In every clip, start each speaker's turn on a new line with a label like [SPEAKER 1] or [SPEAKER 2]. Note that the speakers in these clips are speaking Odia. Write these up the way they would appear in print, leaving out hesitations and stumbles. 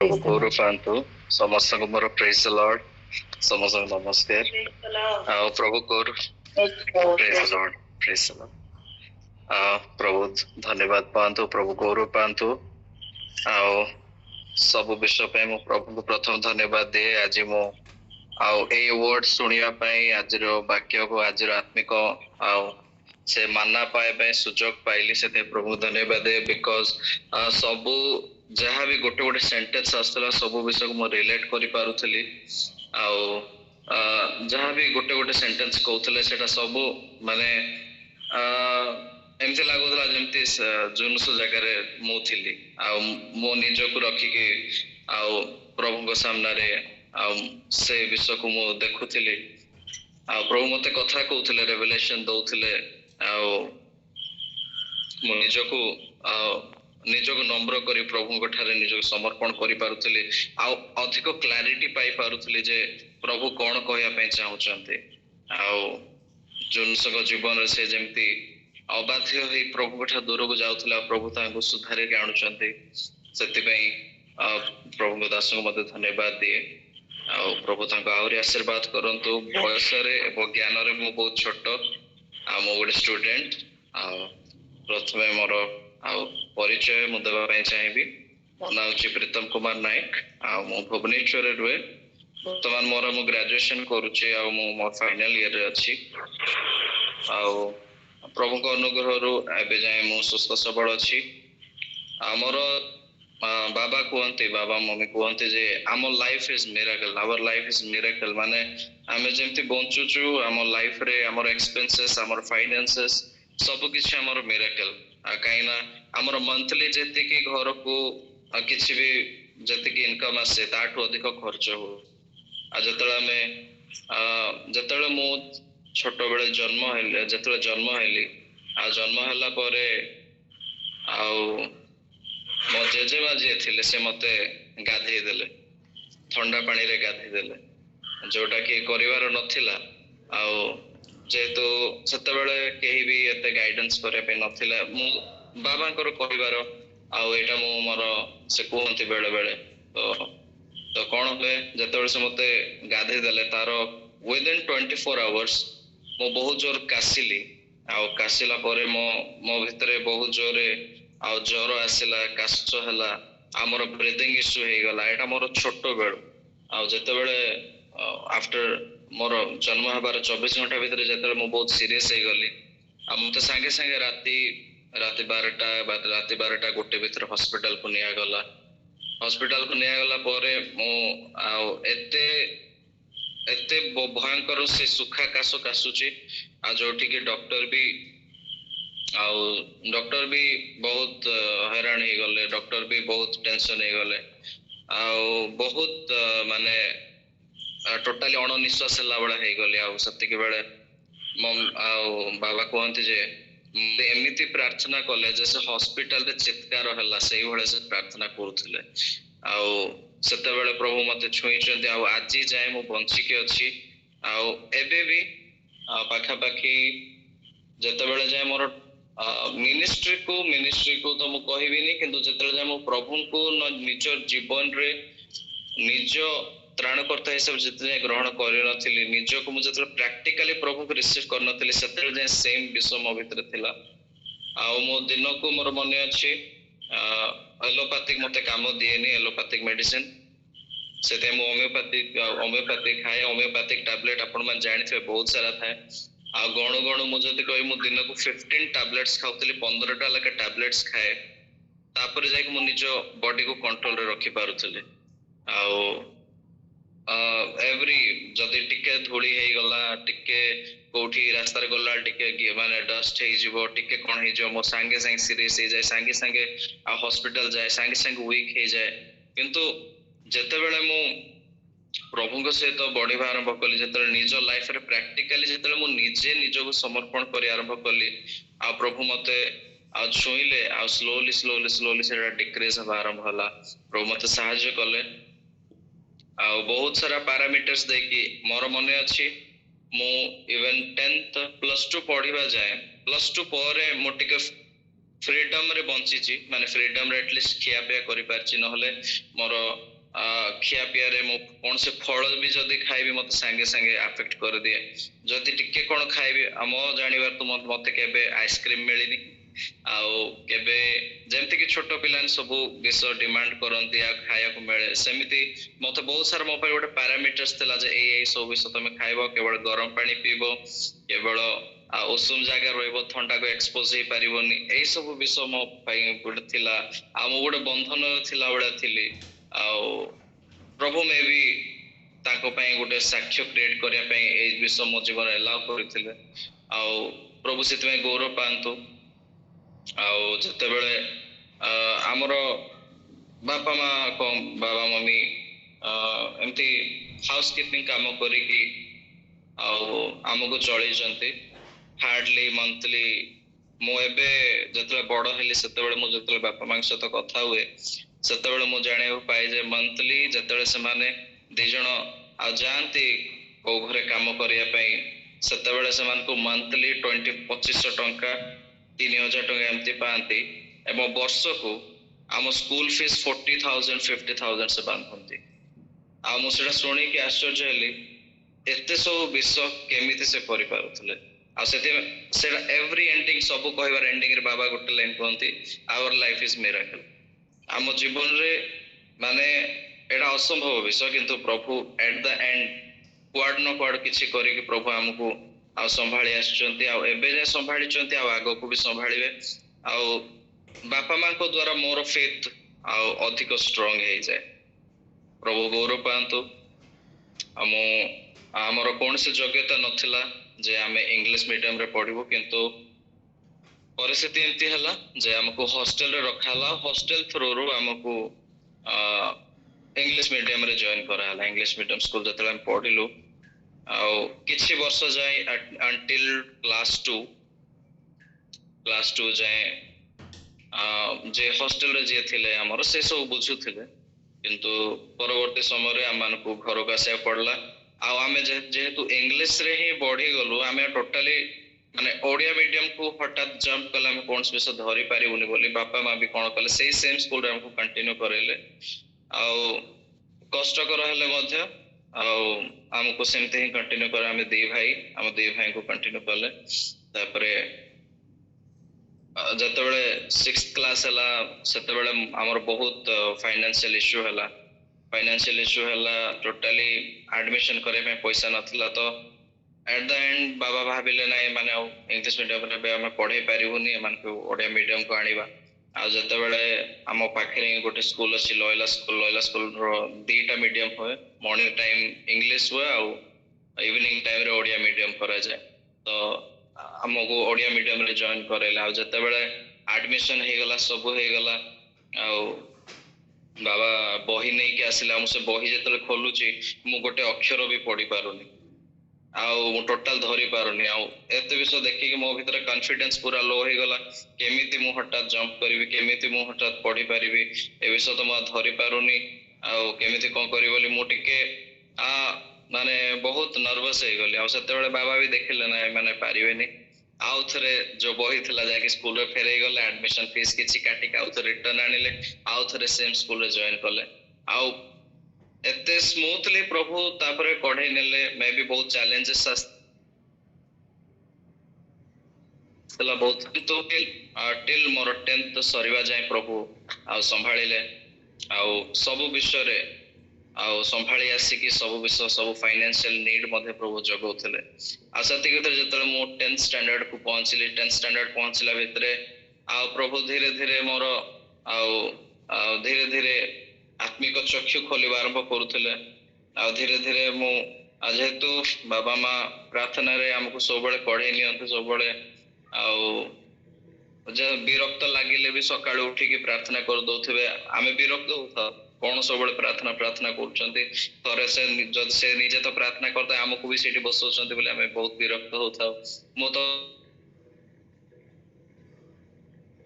[SPEAKER 1] Praise the
[SPEAKER 2] Guru
[SPEAKER 1] Lord.
[SPEAKER 2] Pantu, ସମସ୍ତଙ୍କୁ ମୋର praise the Lord, ସମସ୍ତଙ୍କୁ ନମସ୍କାର। ଆଉ ପ୍ରଭୁ କରୁ praise the Lord, praise the Lord। ପ୍ରଭୁ ଧନ୍ୟବାଦ ପାଆନ୍ତୁ, ପ୍ରଭୁ ଗୌରବ ପାଆନ୍ତୁ। ଆଉ ସବୁ ବିଷୟ ପାଇଁ ମୁଁ ପ୍ରଭୁଙ୍କୁ ପ୍ରଥମ ଧନ୍ୟବାଦ ଦିଏ। ଆଜି ମୁଁ ଆଉ ଏଇ ୱାର୍ଡ ଶୁଣିବା ପାଇଁ, ଆଜିର ବାକ୍ୟକୁ, ଆଜିର ଆତ୍ମିକ ଆଉ ସେ ମାନା ପାଇବା ପାଇଁ ସୁଯୋଗ ପାଇଲି, ସେଥିପାଇଁ ପ୍ରଭୁଙ୍କୁ ଧନ୍ୟବାଦ ଦିଏ। ବିକଜ ସବୁ ଯାହା ବି ଗୋଟେ ଗୋଟେ ସେଣ୍ଟେନ୍ସ ଆସୁଥିଲା ସବୁ ବିଷୟକୁ ମୁଁ ରିଲେଟ୍ କରିପାରୁଥିଲି। ଆଉ ଯାହା ବି ଗୋଟେ ଗୋଟେ ସେଣ୍ଟେନ୍ସ କହୁଥିଲେ ସେଟା ସବୁ ମାନେ ଏମିତି ଲାଗୁଥିଲା ଯେମିତି ଜୁନସ ଜାଗାରେ ମୁଁ ଥିଲି, ଆଉ ମୋ ନିଜକୁ ରଖିକି ଆଉ ପ୍ରଭୁଙ୍କ ସାମ୍ନାରେ ଆଉ ସେ ବିଷୟକୁ ମୁଁ ଦେଖୁଥିଲି। ଆଉ ପ୍ରଭୁ ମତେ କଥା କହୁଥିଲେ, ରେଭେଲେସନ ଦଉଥିଲେ। ଆଉ ମୁଁ ନିଜକୁ ନମ୍ର କରି ପ୍ରଭୁଙ୍କ ଠାରେ ନିଜକୁ ସମର୍ପଣ କରିପାରୁଥିଲି, ଆଉ ଅଧିକ କ୍ଲାରିଟି ପାଇପାରୁଥିଲି ଯେ ପ୍ରଭୁ କଣ କହିବା ପାଇଁ ଚାହୁଁଛନ୍ତି। ଆଉ ଜୁନସଙ୍କ ଜୀବନରେ ସେ ଯେମିତି ଅବାଧ୍ୟ ହେଇ ପ୍ରଭୁଙ୍କ ଠାରୁ ଦୂରକୁ ଯାଉଥିଲା, ପ୍ରଭୁ ତାଙ୍କୁ ସୁଧାରିକି ଆଣୁଛନ୍ତି। ସେଥିପାଇଁ ପ୍ରଭୁଙ୍କ ଦାସଙ୍କୁ ମଧ୍ୟ ଧନ୍ୟବାଦ ଦିଏ। ଆଉ ପ୍ରଭୁ ତାଙ୍କୁ ଆହୁରି ଆଶୀର୍ବାଦ କରନ୍ତୁ। ବୟସରେ ଏବଂ ଜ୍ଞାନରେ ମୁଁ ବହୁତ ଛୋଟ, ଆଉ ମୁଁ ଗୋଟେ ଷ୍ଟୁଡେଣ୍ଟ। ଆଉ ପ୍ରଥମେ ମୋର ଆଉ ପରିଚୟ ମୁଁ ଦେବା ପାଇଁ ଚାହିଁବି। ମୋ ନାଁ ହେଉଛି ପ୍ରୀତମ କୁମାର ନାୟକ, ଆଉ ମୁଁ ଭୁବନେଶ୍ୱରରେ ରୁହେ। ବର୍ତ୍ତମାନ ମୁଁ ଗ୍ରାଜୁଏସନ କରୁଛି, ଆଉ ମୁଁ ମୋ ଫାଇନାଲ ଇୟରରେ ଅଛି। ଆଉ ପ୍ରଭୁଙ୍କ ଅନୁଗ୍ରହରୁ ଏବେ ଯାଏଁ ମୁଁ ସୁସ୍ଥ ସବଳ ଅଛି। ଆମର ବାବା କୁହନ୍ତି, ବାବା ମମି କୁହନ୍ତି ଯେ ଆମ life is miracle, our life is miracle. ମାନେ ଆମେ ଯେମିତି ବଞ୍ଚୁଛୁ, ଆମ ଲାଇଫରେ ଆମର ଏକ୍ସପେନ୍ସେସ୍, ଆମର ଫାଇନାନ୍ସେସ୍ ସବୁ କିଛି ଆମର ମିରାକଲ। କାହିଁକି ନା ଆମର ମନ୍ଥଲି ଯେତିକି ଘରକୁ କିଛି ବି ଯେତିକି ଇନକମ ଆସେ ତାଠୁ ଅଧିକ ଖର୍ଚ୍ଚ ହୁଏ। ଆଉ ଯେତେବେଳେ ମୁଁ ଛୋଟବେଳେ ଯେତେବେଳେ ଜନ୍ମ ହେଲି, ଆଉ ଜନ୍ମ ହେଲା ପରେ ଆଉ ମୋ ଜେଜେମା ଯିଏ ଥିଲେ ସେ ମତେ ଗାଧେଇ ଦେଲେ, ଥଣ୍ଡା ପାଣିରେ ଗାଧେଇ ଦେଲେ, ଯୋଉଟା କି କରିବାର ନଥିଲା। ଆଉ ଯେହେତୁ ସେତେବେଳେ କେହି ବି ଏତେ ଗାଇଡେନ୍ସ କରିବା ପାଇଁ ନଥିଲା, ମୁଁ ବାବାଙ୍କର କହିବାର ଆଉ ଏଇଟା ମୁଁ ମୋର ସେ କୁହନ୍ତି ବେଳେ ବେଳେ ତ କଣ ହୁଏ, ଯେତେବେଳେ ସେ ମତେ ଗାଧେଇ ଦେଲେ ତାର ୱିଦିନ 24 hours ମୁଁ ବହୁତ ଜୋର କାଶିଲି। ଆଉ କାଶିଲା ପରେ ମୋ ଭିତରେ ବହୁତ ଜୋରରେ ଆଉ ଜ୍ୱର ଆସିଲା, କାଶ ହେଲା, ଆମର ବ୍ରିଦିଂ ଇସ୍ୟୁ ହେଇଗଲା। ଏଇଟା ମୋର ଛୋଟ ବେଳୁ। ଆଉ ଯେତେବେଳେ ଆଫ୍ଟର ମୋର ଜନ୍ମ ହେବାର 24 ଘଣ୍ଟା ଭିତରେ ଯେତେବେଳେ ମୁଁ ବହୁତ ସିରିୟସ୍ ହେଇଗଲି, ଆଉ ମତେ ସାଙ୍ଗେ ସାଙ୍ଗେ ରାତି 12ଟା 1 ଭିତରେ ହସ୍ପିଟାଲକୁ ନିଆଗଲା। ହସ୍ପିଟାଲକୁ ନିଆଗଲା ପରେ ମୁଁ ଆଉ ଏତେ ଭୟଙ୍କର ସେ ସୁଖା କାଶ କାଶୁଛି, ଆଉ ଯୋଉଠିକି ଡକ୍ଟର ବି ବହୁତ ହଇରାଣ ହେଇଗଲେ, ଡକ୍ଟର ବି ବହୁତ ଟେନସନ ହେଇଗଲେ। ଆଉ ବହୁତ ମାନେ ଟୋଟାଲି ଅଣନିଶ୍ୱାସ ହେଲା ଭଳିଆ ହେଇଗଲି। ଆଉ ସେତିକି ବେଳେ ଆଉ ବାବା କୁହନ୍ତି ଯେ ଏମିତି ପ୍ରାର୍ଥନା କଲେ ଯେ ସେ ହସ୍ପିଟାଲରେ ଚିତ୍କାର ହେଲା, ସେଇଭଳିଆ ସେ ପ୍ରାର୍ଥନା କରୁଥିଲେ। ଆଉ ସେତେବେଳେ ପ୍ରଭୁ ମତେ ଛୁଇଁଛନ୍ତି, ଆଉ ଆଜି ଯାଏଁ ମୁଁ ବଞ୍ଚିକି ଅଛି। ଆଉ ଏବେ ବି ପାଖାପାଖି ଯେତେବେଳେ ଯାଏଁ ମୋର ମିନିଷ୍ଟ୍ରିକୁ ତ ମୁଁ କହିବିନି, କିନ୍ତୁ ଯେତେବେଳେ ଯାଏଁ ମୁଁ ପ୍ରଭୁଙ୍କୁ ନିଜ ଜୀବନରେ ନିଜ ତ୍ରାଣକର୍ତ୍ତା ହିସାବରେ ଯେତେଯାଏଁ ଗ୍ରହଣ କରିନଥିଲି, ନିଜକୁ ମୁଁ ଯେତେବେଳେ ପ୍ରାକ୍ଟିକାଲି ପ୍ରଭୁଙ୍କୁ ରିସିଭ୍ କରିନଥିଲି, ସେତେବେଳେ ଯାଏଁ ସେମ୍ ବିଷୟ ମୋ ଭିତରେ ଥିଲା। ଆଉ ମୋ ଦିନକୁ ମୋର ମନେ ଅଛି, ଏଲୋପାଥିକ ମତେ କାମ ଦିଏନି, ଏଲୋପାଥିକ ମେଡିସିନ। ସେଥିପାଇଁ ମୁଁ ହୋମିଓପାଥିକ ଖାଏ। ହୋମିଓପାଥିକ ଟାବଲେଟ ଆପଣ ମାନେ ଜାଣିଥିବେ ବହୁତ ସାରା ଥାଏ। ଆଉ ଗଣୁ ମୁଁ ଯଦି କହିବି, ମୁଁ ଦିନକୁ 15 ଟାବଲେଟ୍ସ ଖାଉଥିଲି, 15ଟା ଲେଖା ଟାବଲେଟ୍ସ ଖାଏ। ତାପରେ ଯାଇକି ମୁଁ ନିଜ ବଡିକୁ କଣ୍ଟ୍ରୋଲରେ ରଖିପାରୁଥିଲି। ଆଉ ଯଦି ଟିକେ ଧୂଳି ହେଇଗଲା, ଟିକେ କୋଉଠି ରାସ୍ତାରେ ଗଲା ଟିକେ ମାନେ ଡଷ୍ଟ ହେଇଯିବ, ଟିକେ କଣ ହେଇଯିବ, ମୋ ସାଙ୍ଗେ ସାଙ୍ଗେ ସିରିୟସ୍ ହେଇଯାଏ, ସାଙ୍ଗେ ସାଙ୍ଗେ ଆଉ ହସ୍ପିଟାଲ ଯାଏ, ସାଙ୍ଗେ ସାଙ୍ଗେ ୱିକ୍ ହେଇଯାଏ। କିନ୍ତୁ ଯେତେବେଳେ ମୁଁ ପ୍ରଭୁଙ୍କ ସହିତ ବଢିବା ଆରମ୍ଭ କଲି, ଯେତେବେଳେ ନିଜ ଲାଇଫରେ ପ୍ରାକ୍ଟିକାଲି ଯେତେବେଳେ ମୁଁ ନିଜେ ନିଜକୁ ସମର୍ପଣ କରି ଆରମ୍ଭ କଲି, ଆଉ ପ୍ରଭୁ ମତେ ଆଉ ଛୁଇଁଲେ, ଆଉ ସ୍ଲୋଲି ସେଟା ଡିକ୍ରିଜ ହେବା ଆରମ୍ଭ ହେଲା। ପ୍ରଭୁ ମତେ ସାହାଯ୍ୟ କଲେ। ଆଉ ବହୁତ ସାରା ପାରାମିଟର୍ସ ଦେଇକି, ମୋର ମନେ ଅଛି ମୁଁ ଇଭେନ 10th+2 ପଢିବା ଯାଏ, +2 ପରେ ମୁଁ ଟିକେ फ्रीडम रे बंची माने फ्रीडम रे एटलिस्ट खिया पिया करि पारची नहले मोर खिया पिया रे मो कोन से फल भी जदी खाइबी मते संगे संगे अफेक्ट कर दिए जदी टिके कोन खाइबी मो जानिबार तो मते केबे आइसक्रीम मिलिनी आउ केबे जेमति कि छोट पिलान सब विष डिमांड करंती आ खाया को मिले सेमिति मते बहुत सारा मोबाइल गोटे पैरामीटर्स थिला जे ए सब विष तमे खाइबो केवल गरम पानी पीबो केवल उषुम जगह रहिबो ठंडा को एक्सपोज हे परिबोनी ए सब विषय मो पई गोटे थिला आ मो गोटे बंधन थिला बडा थिली आ प्रभु मे भी ताको पई गोटे साक्ष्य क्रिएट करिया पई ए विषय मो जीवन एलाउ करथिले आ प्रभु सेति में गौरव पांतु आ जते बेले हमर बापा माँ बाबा मम्मी एमती हाउस कीपिंग काम करी कि आमको चलैछन्ती हार्डली मंथली मो एबे जतले बड़ हेली सेतेबेले मो जतले बापा मां सहित कथा हुए सेतेबेले मो जाने पाए जे मंथली जतले से माने दे जण आ जानती को घरे काम करिया पई सेतेबेले से मान को मंथली 2500 टंका 3000 टंका एमती पांती एवं वर्ष को आम स्कूल फीस 40,000 50,000 से बांधती आ मो सेटा सुनी कि आश्चर्य हेली एते सब विषय केमिति से करि पारुथले आ सेटा एवरी एंडिंग सब कहबार एंडिंग रे बाबा गोटे लाइन कहती आवर लाइफ इज मिराकल आम जीवन रे माने एटा असंभव विषय किंतु प्रभु एट द एंड क्वाड न क्वाड किछि करी कि प्रभु हमको आ संभाळी आछंती आ एबे जे संभाळी चंती आ आगो को भी संभाळीबे आ बापा मां को द्वारा मोर फेथ आ अधिक स्ट्रांग हे जाय प्रभु गौरव पांतु हमो आमर कौन से योग्यता नथिला जे आमे इंग्लिश मीडियम रे पढिबो किंतु परिस्थिति एमती हला जे हमको हॉस्टल रे रखाला हॉस्टल थ्रू रो हमको इंग्लिश मीडियम रे जॉइन कराला इंग्लिश मीडियम स्कूल जतले हम पढिलु आ किछि वर्ष जाय अंटिल क्लास 2 जाय जे हॉस्टल रे जे थिले हमर से सब बुझुथिले किंतु परवर्ती समय रे हम मानको घर का से पड़ला आ आमे जेहेतु इंग्लिश रे ही बढ़ी गलु आमे टोटली माने ओडिया मीडियम को हठात जंप कला में कोन विषय धरि पारिबुनी बोली बापा मां भी कोन कले सेही सेम स्कूल रे हमको कंटिन्यू करेले आ कष्ट कर रहले मध्य आ हमको सेमते ही कंटिन्यू कर आमे दे भाई को कंटिन्यू करले तापरे जतबेले 6th क्लास हला सेतबेले हमर बहुत फाइनेंशियल इश्यू हला टोटली एडमिशन करे में पैसा नथिला तो एट द एंड बाबा भाबिले नाही माने इंग्लिश मीडियम रे हम पढे पारिबुनी मन को ओडिया मीडियम को आनिबा आ जतबेले हम पाखरे गोटे स्कूल अछि लॉयला स्कूल रो दीटा मीडियम होय मॉर्निंग टाइम इंग्लिश हुए आ इवनिंग टाइम रे ओडिया मीडियम करा जाय तो हमको ओडिया मीडियम रे जॉइन करेला आ जतबेले एडमिशन हे गला सब हे गला आ बाबा बही नहीं के आसिला हमसे बही जतले खोलुची मु गोटे अक्षर भी पढ़ी पारुनी आ मु टोटल धरी पारुनी आ एते विषय देखि कि मो भीतर कॉन्फिडेंस पूरा लो हे गला केमिति मु हठात जंप करबी केमिति मु हठात पढ़ी पारिबी ए विषय तो मु धरी पारुनी आ केमिति कोन करी बोली मु टिके आ माने बहुत नर्वस हे गली आ सेते बेले बाबा भी देखिले ना माने पारिबेनी आउ थरे जो बही थिला जाके स्कूल रे फेरै गले एडमिशन फीस किछि काटी आउ थरे रिटर्न आनिले आउ थरे सेम स्कूल रे जॉइन करले आउ एते स्मूथली प्रभु तापरे कढै नेले मे भी बहुत चैलेंजेस तला बहुत तो टिल मोर 10th सरीवा जाय प्रभु आ संभाळिले आउ सब विषय रे आउ संभाळी आसी सब विषय सब फाइनेंशियल नीड मध्ये प्रभु जगौथिले आ सती भीतर जतले मो 10th स्टैंडर्ड को पहुंचली 10th स्टैंडर्ड पहुंचला भितरे आ प्रभु धीरे धीरे मोर आउ धीरे धीरे आत्मिक चक्षु खोलिबा आरंभ करूथिले आ धीरे धीरे मो जेहेतु बाबा मां प्रार्थना रे हमको सब बेले पढ़े नियंत सब बेले आउ जे विरक्त लागिले भी सकाळ उठी के प्रार्थना कर दोथिबे आमे विरक्त होता कौन सब प्रार्थना करछन्ती थरे से जद से निजे तो प्रार्थना करता हमको भी सेठी बसौछन्ती बोले हमें बहुत विरक्त होता मो तो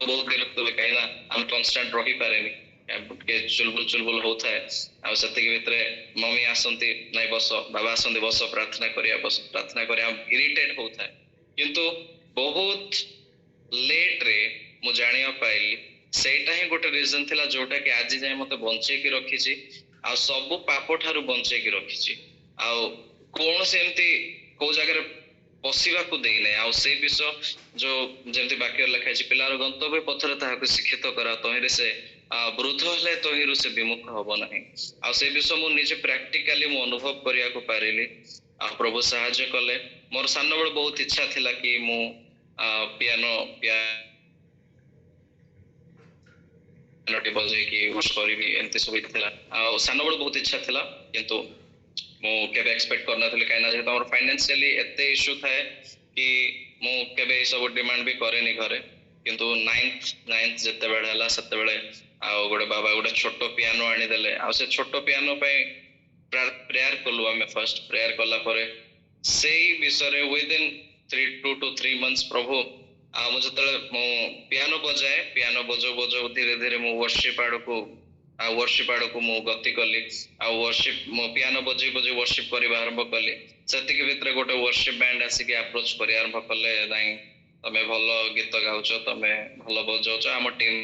[SPEAKER 2] बहुत विरक्त हो काइना हम कांस्टेंट रही पारेनी के चुलबुल होता है आ सती के भीतर मम्मी आसंती नहीं बस बाबा आसंती बस प्रार्थना करिया बस प्रार्थना करिया हम इरिटेट होता है किंतु बहुत लेट रे ମୁଁ ଜାଣିବା ପାଇଲି ସେଇଟା ହିଁ ଗୋଟେ ରିଜନ ଥିଲା ଯୋଉଟା କି ଆଜି ଯାଏ ମତେ ବଞ୍ଚେଇକି ରଖିଛି ଆଉ ସବୁ ପାପ ଠାରୁ ବଞ୍ଚେଇକି ରଖିଛି ଆଉ କୌଣସି ଏମିତି କୋଉ ଜାଗାରେ ପଶିବାକୁ ଦେଇନାହିଁ ଆଉ ସେଇ ବିଷୟ ଯୋଉ ଯେମିତି ବାକ୍ୟରେ ଲେଖା ହେଇଛି ପିଲାର ଗନ୍ତବ୍ୟ ପଥରେ ତାହାକୁ ଶିକ୍ଷିତ କରା ତହିଁରେ ସେ ବୃଦ୍ଧ ହେଲେ ତହିଁରୁ ସେ ବିମୁଖ ହବ ନାହିଁ ଆଉ ସେ ବିଷୟ ମୁଁ ନିଜେ ପ୍ରାକ୍ଟିକାଲି ମୁଁ ଅନୁଭବ କରିବାକୁ ପାରିଲି ଆଉ ପ୍ରଭୁ ସାହାଯ୍ୟ କଲେ ମୋର ସାନବେଳେ ବହୁତ ଇଚ୍ଛା ଥିଲା କି ମୁଁ ପିଆନୋ ବଜେଇକି କରିବି ଏମିତି ସବୁ ଥିଲା ଆଉ ସାନବେଳେ ବହୁତ ଇଚ୍ଛା ଥିଲା କିନ୍ତୁ ମୁଁ କେବେ ଏକ୍ସପେକ୍ଟ କରିନଥିଲି କାହିଁକିନା ଯେହେତୁ ଆମର ଫାଇନାନ୍ସିଆଲି ଏତେ ଇସ୍ୟୁ ଥାଏ କି ମୁଁ କେବେ ଏ ସବୁ ଡିମାଣ୍ଡ ବି କରେନି ଘରେ କିନ୍ତୁ ନାଇନ୍ଥ ଯେତେବେଳେ ହେଲା ସେତେବେଳେ ଆଉ ଗୋଟେ ବାବା ଗୋଟେ ଛୋଟ ପିଆନୋ ଆଣିଦେଲେ ଆଉ ସେ ଛୋଟ ପିଆନୋ ପାଇଁ ପ୍ରେୟାର କଲୁ ଆମେ ଫାଷ୍ଟ ପ୍ରେୟାର କଲା ପରେ ସେଇ ବିଷୟରେ ୱିଦିନ୍ 2 to 3 months ପ୍ରଭୁ ଆଉ ମୁଁ ଯେତେବେଳେ ମୁଁ ପିଆନୋ ବଜାଏ ପିଆନୋ ବଜାଉ ବଜାଉ ଧୀରେ ଧୀରେ ମୁଁ ୱର୍ଶିପ ଆଡକୁ ମୁଁ ଗତି କଲି ଆଉ ୱର୍ଶିପ ମୁଁ ପିଆନୋ ବଜେଇ ବଜେଇ ୱର୍ଶିପ କରିବା ଆରମ୍ଭ କଲି ସେତିକି ଭିତରେ ଗୋଟେ ୱର୍ଶିପ ବ୍ୟାଣ୍ଡ ଆସିକି ଆପ୍ରୋଚ କରିବା ଆରମ୍ଭ କଲେ ନାଇଁ ତମେ ଭଲ ଗୀତ ଗାଉଛ ତମେ ଭଲ ବଜାଉଛ ଆମ ଟିମ୍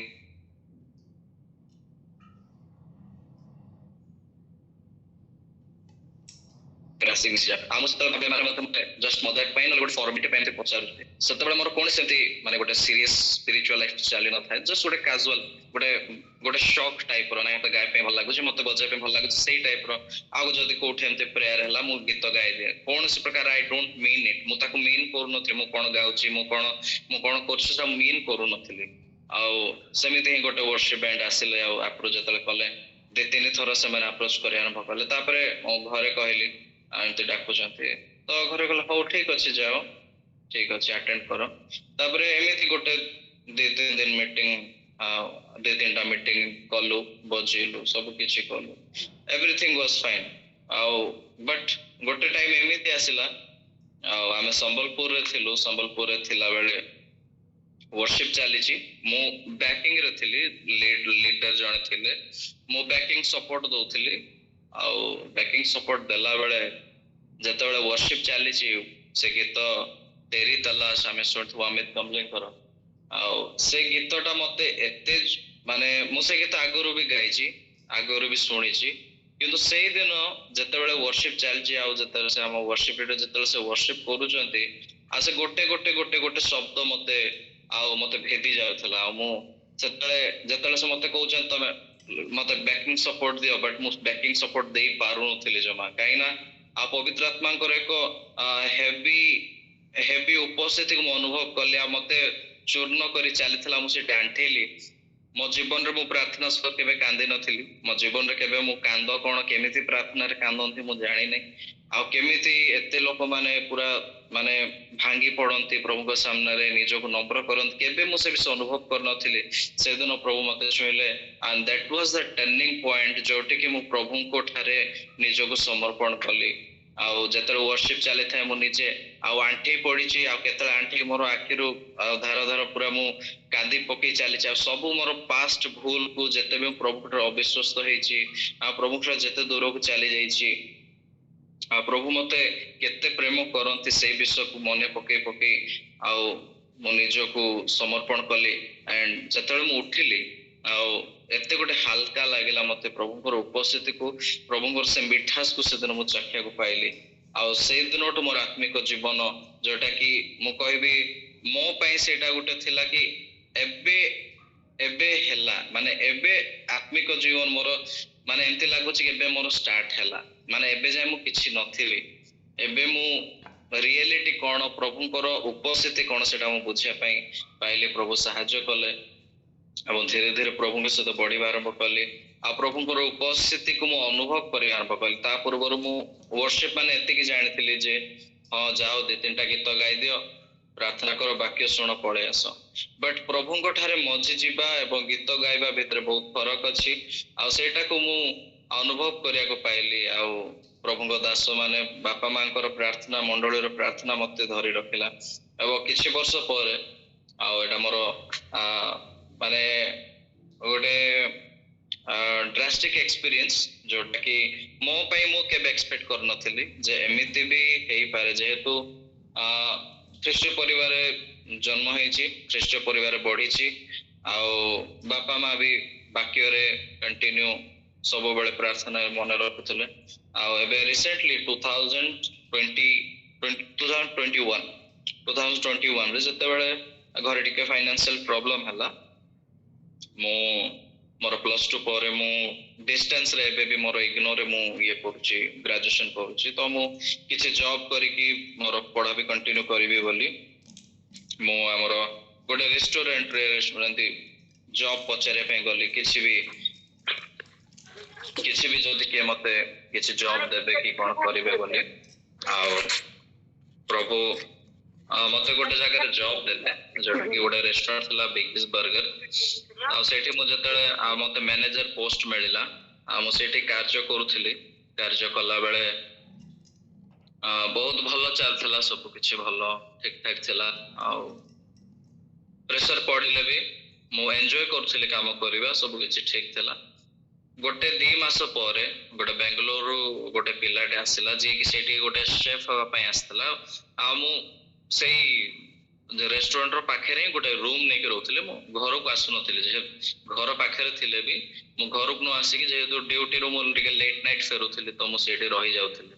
[SPEAKER 2] ଆମ ସେତେବେଳେ ମତେ ଜଷ୍ଟ ମଜାକ ପାଇଁ ନହେଲେ ଗୋଟେ ଫର୍ମାଲିଟି ପାଇଁ ପଚାରୁଥିଲେ ସେତେବେଳେ ମୋର କୌଣସି ସେମିତି ମାନେ ଗୋଟେ ସିରିୟସ୍ ସ୍ପିରିଚୁଆଲ ଲାଇଫ ଚାଲି ନଥାଏ ଜଷ୍ଟ ଗୋଟେ କାଜୁଆଲ ଗୋଟେ ଶକ୍ ଟାଇପ ର ନାଇଁ ମତେ ଗାଇବା ପାଇଁ ଭଲ ଲାଗୁଛି ମତେ ବଜାଇବା ପାଇଁ ଭଲ ଲାଗୁଛି ସେଇ ଟାଇପ ର ଆଉ ଯଦି କୋଉଠି ଏମିତି ପ୍ରେୟାର ହେଲା ମୁଁ ଗୀତ ଗାଇଦିଏ କୌଣସି ପ୍ରକାର ଆଇ ଡୋଣ୍ଟ ମିନ୍ ଇଟ୍ ମୁଁ ତାକୁ ମିନ୍ କରୁନଥିଲି ମୁଁ କଣ ଗାଉଛି ମୁଁ କଣ କରୁଛି ସେଟା ମିନ୍ କରୁନଥିଲି ଆଉ ସେମିତି ହିଁ ଗୋଟେ ୱର୍ଶିପ ବ୍ୟାଣ୍ଡ ଆସିଲେ ଆଉ ଆପ୍ରୋଚ ଯେତେବେଳେ କଲେ 2-3 ଥର ସେମାନେ ଆପ୍ରୋଚ କରିବା ଆରମ୍ଭ କଲେ ତାପରେ ମୋ ଘରେ କହିଲି ଏମିତି ଡାକୁଛନ୍ତି ତ ଘରେ କହିଲେ ହଉ ଠିକ ଅଛି ଯାଅ ଠିକ ଅଛି ଆଟେଣ୍ଡ କର ତାପରେ ଏମିତି ଗୋଟେ 2-3 ଦିନ ମିଟିଂ 2-3ଟା ମିଟିଂ କଲୁ ବଜେଇଲୁ ସବୁ କିଛି କଲୁ ଏଭ୍ରିଥିଙ୍ଗ ୱାଜ ଫାଇନ ଆଉ ବଟ ଗୋଟେ ଟାଇମ ଏମିତି ଆସିଲା ଆଉ ଆମେ ସମ୍ବଲପୁରରେ ଥିଲୁ ସମ୍ବଲପୁରରେ ଥିଲା ବେଳେ ୱର୍ଶିପ ଚାଲିଛି ମୁଁ ବ୍ୟାକିଂ ରେ ଥିଲି ଲିଡର ଜଣେ ଥିଲେ ମୁଁ ବ୍ୟାକିଂ ସପୋର୍ଟ ଦଉଥିଲି ଆଉ ବ୍ୟାକିଂ ସପୋର୍ଟ ଦେଲା ବେଳେ ଯେତେବେଳେ ୱର୍ଶିପ ଚାଲିଛି ସେ ଗୀତ ତେରି ତଲାଶ ଆମେ ଶୁଣିଥିବୁ ଅମିତ କମଲେଙ୍କର ଆଉ ସେ ଗୀତଟା ମତେ ଏତେ ମାନେ ମୁଁ ସେ ଗୀତ ଆଗରୁ ବି ଗାଇଛି ଆଗରୁ ବି ଶୁଣିଛି କିନ୍ତୁ ସେଇଦିନ ଯେତେବେଳେ ୱର୍ଶିପ ଚାଲିଛି ଆଉ ଯେତେବେଳେ ସେ ଆମ ୱର୍ଶିପ ଲିଡର ଯେତେବେଳେ ସେ ୱର୍ଶିପ କରୁଛନ୍ତି ଆଉ ସେ ଗୋଟେ ଶବ୍ଦ ମତେ ଭେଦି ଯାଉଥିଲା ଆଉ ମୁଁ ଯେତେବେଳେ ସେ ମତେ କହୁଛନ୍ତି ତମେ ମତେ ବ୍ୟାକିଂ ସପୋର୍ଟ ଦିଅ ବଟ୍ ମୁଁ ବ୍ୟାକିଂ ସପୋର୍ଟ ଦେଇ ପାରୁନଥିଲି ଜମା କାହିଁକି ନା ଆଉ ପବିତ୍ର ଆତ୍ମାଙ୍କର ଏକ ହେଭି ଉପସ୍ଥିତିକୁ ମୁଁ ଅନୁଭବ କଲି ଆଉ ମତେ ଚୂର୍ଣ୍ଣ କରି ଚାଲିଥିଲା ମୁଁ ସେଠି ଆଣ୍ଠେଇଲି ମୋ ଜୀବନରେ ମୁଁ ପ୍ରାର୍ଥନା ସହ କେବେ କାନ୍ଦି ନଥିଲି ମୋ ଜୀବନରେ କେବେ ମୁଁ କାନ୍ଦ କଣ କେମିତି ପ୍ରାର୍ଥନାରେ କାନ୍ଦନ୍ତି ମୁଁ ଜାଣିନି ଆଉ କେମିତି ଏତେ ଲୋକମାନେ ପୁରା ମାନେ ଭାଙ୍ଗି ପଡନ୍ତି ପ୍ରଭୁଙ୍କ ସାମ୍ନାରେ ନିଜକୁ ନମ୍ର କରନ୍ତି କେବେ ମୁଁ ସେ ବିଷୟ ଅନୁଭବ କରିନଥିଲି ସେଦିନ ପ୍ରଭୁ ମତେ ଛୁଇଁଲେ and that was the turning point ଯୋଉଠିକି ମୁଁ ପ୍ରଭୁଙ୍କ ଠାରେ ନିଜକୁ ସମର୍ପଣ କଲି ଆଉ ଯେତେବେଳେ ୱର୍ଶିପ ଚାଲିଥାଏ ମୁଁ ନିଜେ ଆଉ ଆଣ୍ଠେଇ ପଡିଛି ଆଉ କେତେବେଳେ ଆଣ୍ଠେଇ ମୋର ଆଖିରୁ ଧାର ଧାର ପୁରା ମୁଁ କାନ୍ଦି ପକେଇ ଚାଲିଛି ଆଉ ସବୁ ମୋର ପାଷ୍ଟ ଭୁଲକୁ ଯେତେ ବି ପ୍ରଭୁଠାରୁ ଅବିଶ୍ୱସ୍ତ ହେଇଛି ଆଉ ପ୍ରଭୁଠାରୁ ଯେତେ ଦୂରକୁ ଚାଲି ଯାଇଛି ଆଉ ପ୍ରଭୁ ମତେ କେତେ ପ୍ରେମ କରନ୍ତି ସେଇ ବିଷୟକୁ ମନେ ପକେଇ ପକେଇ ଆଉ ମୁଁ ନିଜକୁ ସମର୍ପଣ କଲି ଆଣ୍ଡ ଯେତେବେଳେ ମୁଁ ଉଠିଲି ଆଉ ଏତେ ଗୋଟେ ହାଲକା ଲାଗିଲା ମତେ ପ୍ରଭୁଙ୍କର ଉପସ୍ଥିତିକୁ ପ୍ରଭୁଙ୍କର ସେ ମିଠାସକୁ ସେଦିନ ମୁଁ ଚାଖିବାକୁ ପାଇଲି ଆଉ ସେଇ ଦିନଠୁ ମୋର ଆତ୍ମିକ ଜୀବନ ଯୋଉଟା କି ମୁଁ କହିବି ମୋ ପାଇଁ ସେଇଟା ଗୋଟେ ଥିଲା କି ଏବେ ହେଲା ମାନେ ଏବେ ଆତ୍ମିକ ଜୀବନ ମୋର ମାନେ ଏମିତି ଲାଗୁଛି କି ଏବେ ମୋର ଷ୍ଟାର୍ଟ ହେଲା ମାନେ ଏବେ ଯାଏ ମୁଁ କିଛି ନଥିଲି ଏବେ ମୁଁ ରିଏଲିଟି କଣ ପ୍ରଭୁଙ୍କର ଉପସ୍ଥିତି କଣ ସେଟା ମୁଁ ବୁଝିବା ପାଇଁ ପାଇଲି ପ୍ରଭୁ ସାହାଯ୍ୟ କଲେ ଏବଂ ଧୀରେ ଧୀରେ ପ୍ରଭୁଙ୍କ ସହିତ ବଢିବା ଆରମ୍ଭ କଲି ଆଉ ପ୍ରଭୁଙ୍କର ଉପସ୍ଥିତିକୁ ମୁଁ ଅନୁଭବ କରିବା ଆରମ୍ଭ କଲି ତା ପୂର୍ବରୁ ମୁଁ ୱର୍ଶିପ ମାନେ ଏତିକି ଜାଣିଥିଲି ଯେ ହଁ ଯାଅ 2-3ଟା ଗୀତ ଗାଇଦିଅ ପ୍ରାର୍ଥନା କର ବାକ୍ୟ ଶୁଣ ପଳେଇ ଆସ ବଟ୍ ପ୍ରଭୁଙ୍କ ଠାରେ ମଜି ଯିବା ଏବଂ ଗୀତ ଗାଇବା ଭିତରେ ବହୁତ ଫରକ ଅଛି ଆଉ ସେଇଟାକୁ ମୁଁ ଅନୁଭବ କରିବାକୁ ପାଇଲି ଆଉ ପ୍ରଭୁଙ୍କ ଦାସ ମାନେ ବାପା ମାଙ୍କର ପ୍ରାର୍ଥନା ମଣ୍ଡଳୀର ପ୍ରାର୍ଥନା ମତେ ଧରି ରଖିଲା ଏବଂ କିଛି ବର୍ଷ ପରେ ଆଉ ଏଟା ମୋର ମାନେ ଗୋଟେ ଡ୍ରାଷ୍ଟିକ ଏକ୍ସପିରିଏନ୍ସ ଯୋଉଟା କି ମୋ ପାଇଁ ମୁଁ କେବେ ଏକ୍ସପେକ୍ଟ କରିନଥିଲି ଯେ ଏମିତି ବି ହେଇପାରେ ଯେହେତୁ ଖ୍ରୀଷ୍ଟ ପରିବାରରେ ଜନ୍ମ ହେଇଛି ଖ୍ରୀଷ୍ଟ ପରିବାରରେ ବଢିଛି ଆଉ ବାପା ମା ବି ବାକ୍ୟରେ କଣ୍ଟିନ୍ୟୁ ସବୁବେଳେ ପ୍ରାର୍ଥନା ମନେ ରଖୁଥିଲେ। ଆଉ ଏବେ ରିସେଣ୍ଟଲି 2021 ରେ ଯେତେବେଳେ ଘରେ ଟିକେ ଫାଇନାନ୍ସିଆଲ ପ୍ରୋବ୍ଲେମ ହେଲା, ମୁଁ ମୋର +2 ପରେ ମୁଁ ଡିଷ୍ଟାନ୍ସ ରେ ଏବେ ବି ମୋର ଇଗ୍ନୋରେ ମୁଁ ଇଏ କରୁଛି, ଗ୍ରାଜୁଏସନ କରୁଛି। ତ ମୁଁ କିଛି ଜବ୍ କରିକି ମୋର ପଢା ବି କଣ୍ଟିନ୍ୟୁ କରିବି ବୋଲି ମୁଁ ଆମର ଗୋଟେ ରେଷ୍ଟୁରାଣ୍ଟରେ ଜବ୍ ପଚାରିବା ପାଇଁ ଗଲି। କିଛି ବି ଯଦି କିଏ ମତେ କିଛି ଜବ୍ ଦେବେ କି କଣ କରିବେ ବୋଲି, ଆଉ ପ୍ରଭୁ ମତେ ଗୋଟେ ଜାଗାରେ ଜବ୍ ଦେଲେ, ଯୋଉଟା କି ଗୋଟେ ରେଷ୍ଟୁରାଣ୍ଟ ଥିଲା, ବିଗ୍ ବର୍ଗର। ଆଉ ସେଇଠି ମୁଁ ଯେତେବେଳେ ମତେ ମ୍ୟାନେଜର ପୋଷ୍ଟ ମିଳିଲା, ଆଉ ମୁଁ ସେଇଠି କାର୍ଯ୍ୟ କରୁଥିଲି। କାର୍ଯ୍ୟ କଲା ବେଳେ ବହୁତ ଭଲ ଚାଲିଥିଲା, ସବୁ କିଛି ଭଲ ଠିକ ଠାକ ଥିଲା। ଆଉ ପ୍ରେସର ପଡିଲେ ବି ମୁଁ ଏନ୍ଜୟ କରୁଥିଲି କାମ କରିବା, ସବୁ କିଛି ଠିକ ଥିଲା। ଗୋଟେ 2 ମାସ ପରେ ଗୋଟେ ବେଙ୍ଗଲୋରରୁ ଗୋଟେ ପିଲାଟେ ଆସିଲା, ଯିଏକି ସେଇଠି ଗୋଟେ ସେଫ୍ ହେବା ପାଇଁ ଆସିଥିଲା। ଆଉ ମୁଁ ସେଇ ରେଷ୍ଟୁରାଣ୍ଟର ପାଖରେ ହିଁ ଗୋଟେ ରୁମ୍ ନେଇକି ରହୁଥିଲି। ମୁଁ ଘରକୁ ଆସୁନଥିଲି, ଯେ ଘର ପାଖରେ ଥିଲେ ବି ମୁଁ ଘରକୁ ନ ଆସିକି, ଯେହେତୁ ଡ୍ୟୁଟିରୁ ମୁଁ ଟିକେ ଲେଟ୍ ନାଇଟ୍ ଫେରୁଥିଲି, ତ ମୁଁ ସେଇଠି ରହିଯାଉଥିଲି।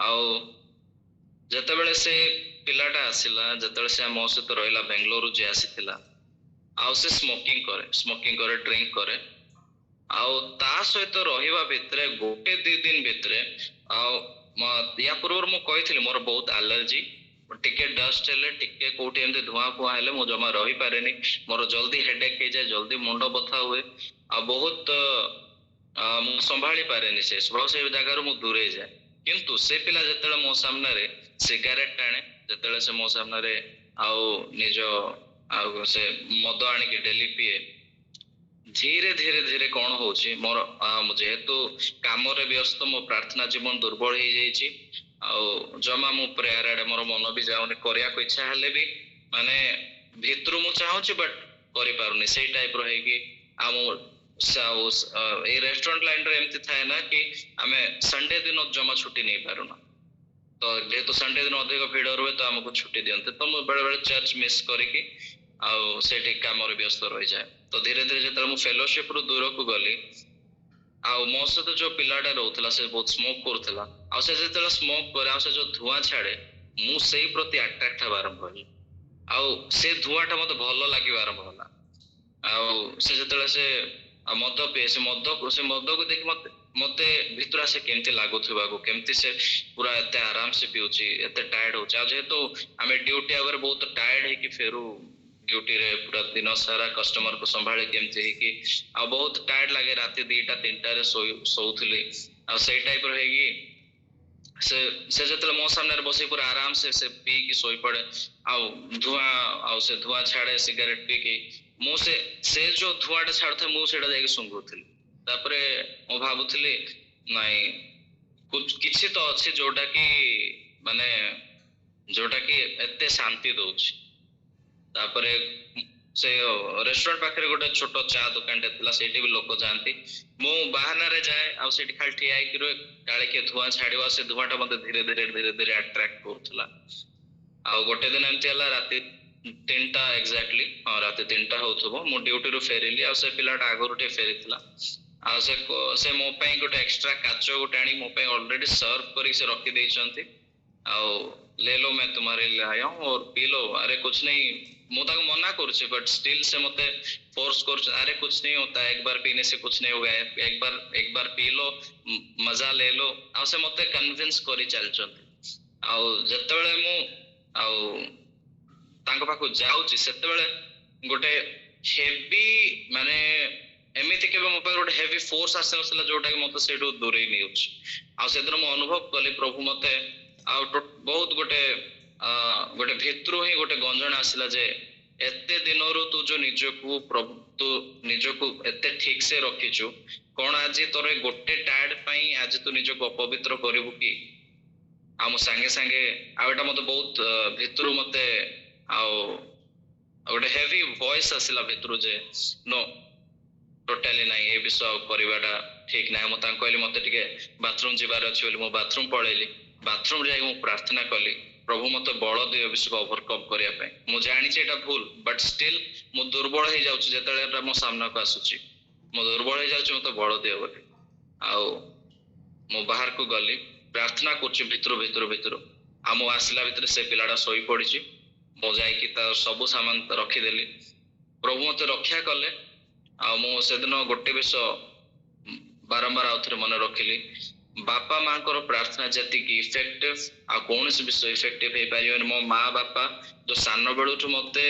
[SPEAKER 2] ଆଉ ଯେତେବେଳେ ସେ ପିଲାଟା ଆସିଲା, ଯେତେବେଳେ ସେ ମୋ ସହିତ ରହିଲା, ବେଙ୍ଗଲୋରରୁ ଯିଏ ଆସିଥିଲା, ଆଉ ସେ ସ୍ମୋକିଂ କରେ, ଡ୍ରିଙ୍କ କରେ। ଆଉ ତା ସହିତ ରହିବା ଭିତରେ 1-2 ଦିନ ଭିତରେ, ଆଉ ୟା ପୂର୍ବରୁ ମୁଁ କହିଥିଲି ମୋର ବହୁତ ଆଲର୍ଜି, ଟିକେ ଡଷ୍ଟ ହେଲେ, ଟିକେ କୋଉଠି ଏମିତି ଧୂଆଁ ଫୁଆଁ ହେଲେ ମୁଁ ଜମା ରହିପାରେନି। ମୋର ଜଲ୍ଦି ହେଡେକ୍ ହେଇଯାଏ, ଜଲ୍ଦି ମୁଣ୍ଡ ବଥା ହୁଏ, ଆଉ ବହୁତ ମୁଁ ସମ୍ଭାଳି ପାରେନି ସେ ଜାଗାରୁ ମୁଁ ଦୂରେଇ ଯାଏ। କିନ୍ତୁ ସେ ପିଲା ଯେତେବେଳେ ମୋ ସାମ୍ନାରେ ସିଗାରେଟ ଟାଣେ, ଯେତେବେଳେ ସେ ମୋ ସାମ୍ନାରେ ଆଉ ସେ ମଦ ଆଣିକି ଡେଲି ପିଏ, ଧୀରେ ଧୀରେ କଣ ହଉଛି, ମୋର ଯେହେତୁ କାମରେ ବ୍ୟସ୍ତ, ମୋ ପ୍ରାର୍ଥନା ଜୀବନ ଦୁର୍ବଳ ହେଇଯାଇଛି। ଆଉ ଜମା ମୁଁ ପ୍ରେୟାର ଆଡେ ମୋର ମନ ବି ଯାଉନି, କରିବାକୁ ଇଚ୍ଛା ହେଲେ ବି ମାନେ ଭିତରୁ ମୁଁ ଚାହୁଁଛି ବଟ୍ କରିପାରୁନି, ସେଇ ଟାଇପର ହେଇକି। ଆଉ ଏଇ ରେଷ୍ଟୁରାଣ୍ଟ ଲାଇନରେ ଏମିତି ଥାଏ ନା କି ଆମେ ସଣ୍ଡେ ଦିନ ଜମା ଛୁଟି ନେଇ ପାରୁନା। ତ ଯେହେତୁ ସଣ୍ଡେ ଦିନ ଅଧିକ ଭିଡ ରୁହେ, ତ ଆମକୁ ଛୁଟି ଦିଅନ୍ତି। ତ ମୁଁ ବେଳେ ବେଳେ ଚର୍ଚ୍ଚ ମିସ୍ କରିକି ଆଉ ସେଇଠି କାମରେ ବ୍ୟସ୍ତ ରହିଯାଏ। ତ ଧୀରେ ଧୀରେ ଯେତେବେଳେ ମୁଁ ଫେଲୋସିପ ରୁ ଦୂରକୁ ଗଲି, ଆଉ ମୋ ସହିତ ଯୋଉ ପିଲାଟା ରହୁଥିଲା, ସେ ବହୁତ ସ୍ମୋକ କରୁଥିଲା। ଆଉ ସେ ଯେତେବେଳେ ସ୍ମୋକ କରେ, ଆଉ ସେ ଯୋଉ ଧୂଆଁ ଛାଡେ, ମୁଁ ସେଇ ପ୍ରତି ଆଟ୍ରାକ୍ଟ ହେବା ଆରମ୍ଭ କଲି। ଆଉ ସେ ଧୂଆଁଟା ମତେ ଭଲ ଲାଗିବା ଆରମ୍ଭ ହେଲା। ଆଉ ସେ ଯେତେବେଳେ ସେ ମଦ ପିଏ, ସେ ମଦକୁ ଦେଖି ମତେ ଭିତରୁ ଆସେ କେମିତି ଲାଗୁଥିବାକୁ, କେମିତି ସେ ପୁରା ଏତେ ଆରାମ ସେ ପିଉଛି, ଏତେ ଟାୟାର୍ଡ ହଉଛି। ଆଉ ଯେହେତୁ ଆମେ ଡ୍ୟୁଟି ଆଗରେ ବହୁତ ଟାୟାର୍ଡ ହେଇକି ଫେରୁ, ଡ୍ୟୁଟିରେ ପୁରା ଦିନ ସାରା କଷ୍ଟମରକୁ ସମ୍ଭାଳିକି ଏମିତି ହେଇକି, ଆଉ ବହୁତ ଟାୟାର୍ଡ ଲାଗେ। ରାତି 2ଟା 3ଟାରେ ଶୋଉଥିଲି। ଆଉ ସେଇ ଟାଇପର ହେଇକି ସେ ଯେତେବେଳେ ମୋ ସାମ୍ନାରେ ବସି ପୁରା ଆରାମ ସେ ପିଇକି ଶୋଇପଡେ, ଆଉ ସେ ଧୂଆଁ ଛାଡେ ସିଗାରେଟ ପିଇକି, ମୁଁ ସେ ଯୋଉ ଧୂଆଁଟା ଛାଡୁଥାଏ, ମୁଁ ସେଇଟା ଯାଇକି ଶୁଙ୍ଘୁଥିଲି। ତାପରେ ମୁଁ ଭାବୁଥିଲି, ନାଇଁ କିଛି ତ ଅଛି ଯୋଉଟା କି ଏତେ ଶାନ୍ତି ଦଉଛି। ତାପରେ ସେ ରେଷ୍ଟୁରାଣ୍ଟ ପାଖରେ ଗୋଟେ ଛୋଟ ଚା ଦୋକାନଟେ ଥିଲା, ସେଇଠି ବି ଲୋକ ଯାଆନ୍ତି। ମୁଁ ବାହାନାରେ ଯାଏ, ଆଉ ସେଇଠି ଖାଲି ଠିଆ ହେଇକି ରୁହେ, କାଳେ କିଏ ଧୂଆଁ ଛାଡିବ। ସେ ଧୂଆଁଟା ମତେ ଧୀରେ ଧୀରେ ଆଟ୍ରାକ୍ଟ କରୁଥିଲା। ଆଉ ଗୋଟେ ଦିନ ଏମିତି ହେଲା, ରାତି 3ଟା ଏକ୍ଜାକ୍ଟଲି, ରାତି 3ଟା ହଉଥିବ, ମୁଁ ଡ୍ୟୁଟିରୁ ଫେରିଲି। ଆଉ ସେ ପିଲାଟା ଆଗରୁ ଟିକେ ଫେରିଥିଲା। ଆଉ ସେ ମୋ ପାଇଁ ଗୋଟେ ଏକ୍ସଟ୍ରା କାଚ ଗୋଟେ ଆଣି ମୋ ପାଇଁ ଅଲରେଡି ସର୍ଭ କରିକି ସେ ରଖି ଦେଇଛନ୍ତି। ଆଉ ले लो मैं तुम्हारे लिए आया हूँ और पी लो। अरे कुछ नहीं, ମୁଁ ତାକୁ ମନା କରୁଛି, ବଟ୍ ଷ୍ଟିଲ୍ ସେ ମତେ ଫୋର୍ସ କରୁଛି, ଆରେ कुछ नहीं होता, एक बार पीने से कुछ नहीं होगा, एक बार पी लो, मजा ले लो। ଆଉ ସେ ମତେ କନଭିନ୍ସ କରି ଚାଲିଛନ୍ତି। ଆଉ ଯେତେବେଳେ ମୁଁ ଆଉ ତାଙ୍କ ପାଖକୁ ଯାଉଛି, ସେତେବେଳେ ଗୋଟେ ହେଭି ଏମିତି କେବେ ମୋ ପାଖରେ ଗୋଟେ ହେଭି ଫୋର୍ସ ଆସିନଥିଲା, ଯୋଉଟା କି ମତେ ସେଇଠୁ ଦୂରେଇ ନେଉଛି। ଆଉ ସେଦିନ ମୁଁ ଅନୁଭବ କଲି, ପ୍ରଭୁ ମତେ ଆଉ ବହୁତ ଗୋଟେ ଭିତରୁ ହିଁ ଗୋଟେ ଗଞ୍ଜଣା ଆସିଲା, ଯେ ଏତେ ଦିନରୁ ତୁ ନିଜକୁ ଏତେ ଠିକ ସେ ରଖିଛୁ, କଣ ଆଜି ତୋର ଗୋଟେ ଟାୟାର୍ଡ ପାଇଁ ଆଜି ତୁ ନିଜକୁ ଅପବିତ୍ର କରିବୁ କି? ଆଉ ମୁଁ ସାଙ୍ଗେ ସାଙ୍ଗେ ଆଉ ଏଟା ମତେ ବହୁତ ଭିତରୁ ମତେ ଆଉ ଗୋଟେ ହେଭି ଭଏସ ଆସିଲା ଭିତରୁ, ଯେ नो ଟୋଟାଲି ନାହିଁ, ଏ ବିଷୟ କରିବାଟା ଠିକ ନାହିଁ। ମୁଁ ତାଙ୍କୁ କହିଲି ମତେ ଟିକେ ବାଥରୁମ ଯିବାର ଅଛି ବୋଲି। ମୁଁ ବାଥରୁମ ପଳେଇଲି। ବାଥରୁମ ଯାଇକି ମୁଁ ପ୍ରାର୍ଥନା କଲି, प्रभु मते बल दियो विश्व ओवरकम करिया पे मु जानि छै एटा भूल बट स्टिल मु दुर्बल हे जाउछ जेतले एटा मो सामना को आसुची मु दुर्बल हे जाउछ मते बल दियो बोली आउ मु बाहर को गली प्रार्थना करछि भितरो आ मु आसला भितर से पिलाडा सोई पड़िछि मु जाई कि तार सब सामान रखी देली प्रभु मते रक्षा कले आ मु सेदिन गोटे विषय बारंबार आउथरे मन रखिली बापा माँ को प्रार्थना जति की इफेक्टिव आ कौन से विषय इफेक्टिव हे पारियो मो माँ बापा जो सान बेलुठु मते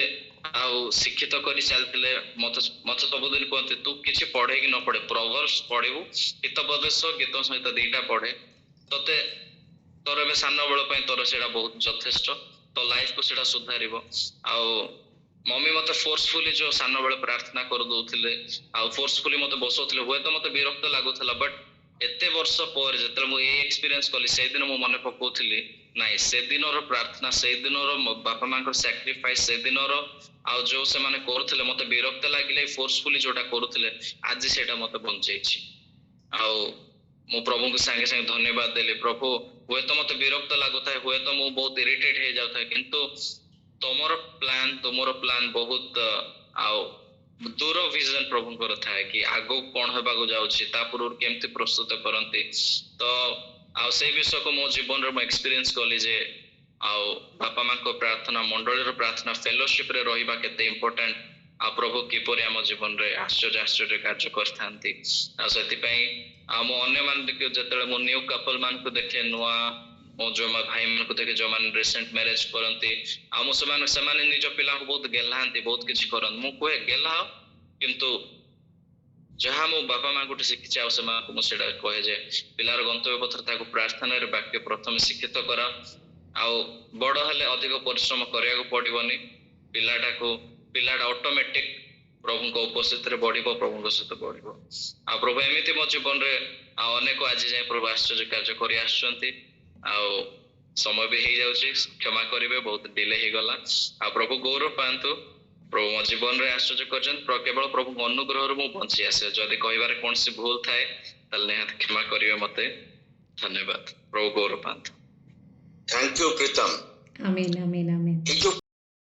[SPEAKER 2] आ शिक्षित करी चलतिले मते सबदिन कहते तू किछि पढ़े कि न पढ़े प्रोवर्ब्स पढ़िबू हितोपदेश गीत सहित दीटा पढ़े तते तोर बे सान बेल पय तोर सेडा बहुत यथेष्ट तो लाइफ को सेडा सुधारिबो आ मम्मी मते फोर्सफुली जो सान बेल प्रार्थना कर दउथिले आ फोर्सफुली मते बसौथिले हुए तो मते विरक्त लागुथला बट एते वर्ष पर जतले मु ए एक्सपीरियंस कली से दिन मु मने पकोथिली नाइ से दिनर प्रार्थना से दिनर बापा मां को सैक्रिफाइस से दिनर आ जो से माने करथिले मते विरक्त लागिले फोर्सफुली जोटा करथिले आज सेटा मते बंचैछि आ मु प्रभु को संगे संगे धन्यवाद देले प्रभु हुए तो मते विरक्त लागुथाय हुए तो मु बहुत इरिटेट हे जाउथाय किंतु तुमर प्लान बहुत आओ दूर विजन प्रभु को थाए कि आगो कौन हेबाको जाउछि ता पूर्व केमति प्रस्तुत करंती तो आ से विषय को मो जीवन रो एक्सपीरियंस कली जे आ बापा मां को प्रार्थना मंडली रो प्रार्थना फेलोशिप रे रहिबा केते इंपोर्टेंट आ प्रभु किपरि हम जीवन रे आश्चर्य कार्य करथांती आ सेति पई आ मो अन्य मान के जतले मो न्यू कपल मान को देखे नुआ मो जो भाई मान को देखे जो मान रिसेंट मैरिज करंती आ मो समान निज पिला को बहुत गेलांती बहुत किछ करन मु कोहे गेला किंतु जहाँ मो बापा मां गोटे शिखिछि आ समा को सेडा कहे जे पिलार गंतव्य पत्र ताको प्रार्थना रे वाक्य प्रथम शिक्षित करा आ बड़ हले अधिक परिश्रम करिया को पड़िबनी पिलाटा ऑटोमेटिक प्रभु को उपस्थित रे बढ़िबो प्रभु को सहित बढ़िबो आ प्रभु एमिति मो जीवन रे आ अनेक आज जाय प्रभु आश्चर्य कार्य करि आछंती आ समय भी हे जाउछि क्षमा करिवे बहुत डिले हे गला आ प्रभु गौरव पांतु प्रभु मो जीवन रे आश्चर्य करजन केवल प्रभु अनुग्रह रे मु बंची आसे जदि कहिबार कोन से भूल थाए तले निहात क्षमा करिवे मते धन्यवाद प्रभु गौरव पांतु
[SPEAKER 1] थैंक यू प्रीतम
[SPEAKER 3] आमीन आमीन आमीन।